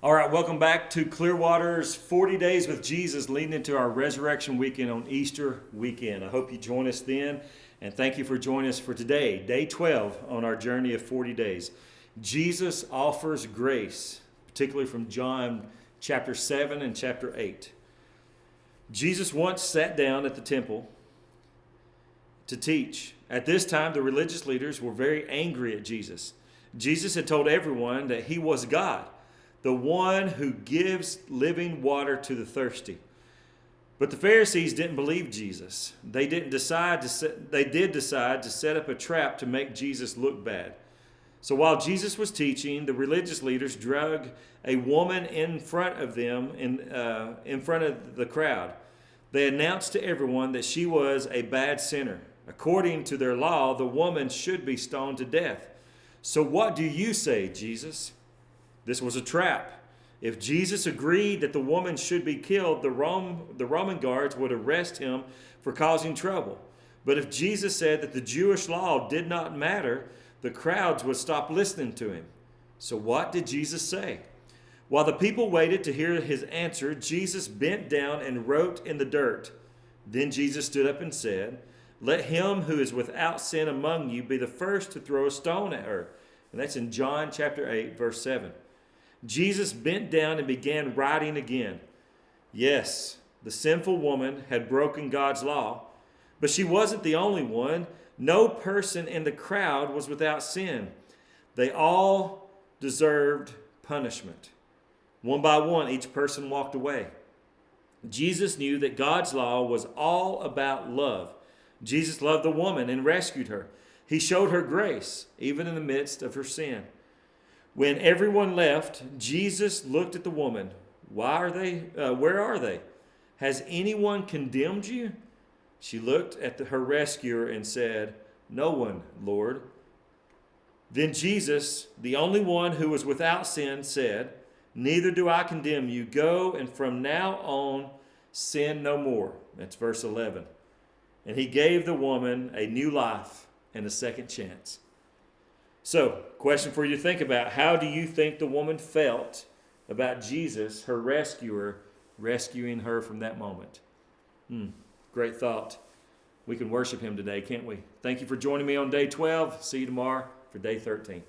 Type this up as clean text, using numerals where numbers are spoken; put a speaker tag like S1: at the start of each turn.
S1: All right, welcome back to Clearwater's 40 Days with Jesus, leading into our Resurrection Weekend on Easter weekend. I hope you join us then, and thank you for joining us for today, day 12 on our journey of 40 days. Jesus offers grace, particularly from John chapter 7 and chapter 8. Jesus once sat down at the temple to teach. At this time, the religious leaders were very angry at Jesus. Jesus had told everyone that he was God, the one who gives living water to the thirsty. But the Pharisees didn't believe Jesus. They did decide to set up a trap to make Jesus look bad. So while Jesus was teaching, the religious leaders drug a woman in front of them, in front of the crowd. They announced to everyone that she was a bad sinner. According to their law, the woman should be stoned to death. So what do you say, Jesus? This was a trap. If Jesus agreed that the woman should be killed, the Roman guards would arrest him for causing trouble. But if Jesus said that the Jewish law did not matter, the crowds would stop listening to him. So what did Jesus say? While the people waited to hear his answer, Jesus bent down and wrote in the dirt. Then Jesus stood up and said, "Let him who is without sin among you be the first to throw a stone at her." And that's in John chapter 8, verse 7. Jesus bent down and began writing again. Yes, the sinful woman had broken God's law, but she wasn't the only one. No person in the crowd was without sin. They all deserved punishment. One by one, each person walked away. Jesus knew that God's law was all about love. Jesus loved the woman and rescued her. He showed her grace, even in the midst of her sin. When everyone left, Jesus looked at the woman. Where are they? Has anyone condemned you? She looked at her rescuer and said, "No one, Lord." Then Jesus, the only one who was without sin, said, "Neither do I condemn you. Go, and from now on, sin no more." That's verse 11. And he gave the woman a new life and a second chance. So, question for you to think about. How do you think the woman felt about Jesus, her rescuer, rescuing her from that moment? Great thought. We can worship him today, can't we? Thank you for joining me on day 12. See you tomorrow for day 13.